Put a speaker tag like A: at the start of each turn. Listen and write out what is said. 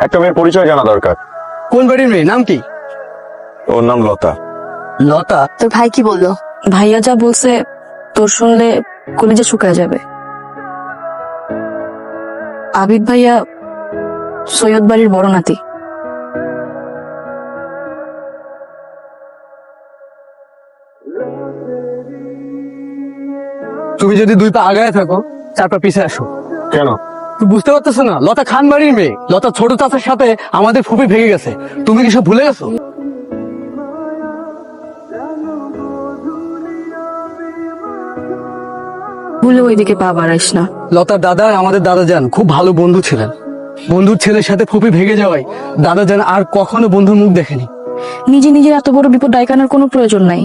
A: একটা মেয়ের পরিচয় জানা দরকার।
B: কোন বাড়ির মেয়ে, নাম কি?
A: ওর নাম লতা।
B: লতা?
C: তোর ভাই কি বললো?
D: ভাইয়া যা বলছে তোর শুনলে কলিজা শুকায় যাবে। আবিদ ভাইয়া সৈয়দ বাড়ির বড় নাতি।
B: তুমি যদি 2 পা আগায় থাকো 4 পা পিছে আসো।
A: কেন?
B: তুমি বুঝতে পারতেছো না? লতা খান বাড়ির মেয়ে। লতা ছোট চাচার সাথে আমাদের ফুপি ভেঙে গেছে। তুমি কি সব ভুলে গেছো?
D: ভুলে ওইদিকে পা বাড়াইস না।
B: লতার দাদা আর আমাদের দাদাজান খুব ভালো বন্ধু ছিলেন। বন্ধুর ছেলের সাথে ফুপি ভেঙে যাওয়ায় দাদাজান আর কখনো বন্ধুর মুখ দেখেনি।
D: নিজে নিজের এত বড় বিপদ ডাইকানোর কোনো প্রয়োজন নাই।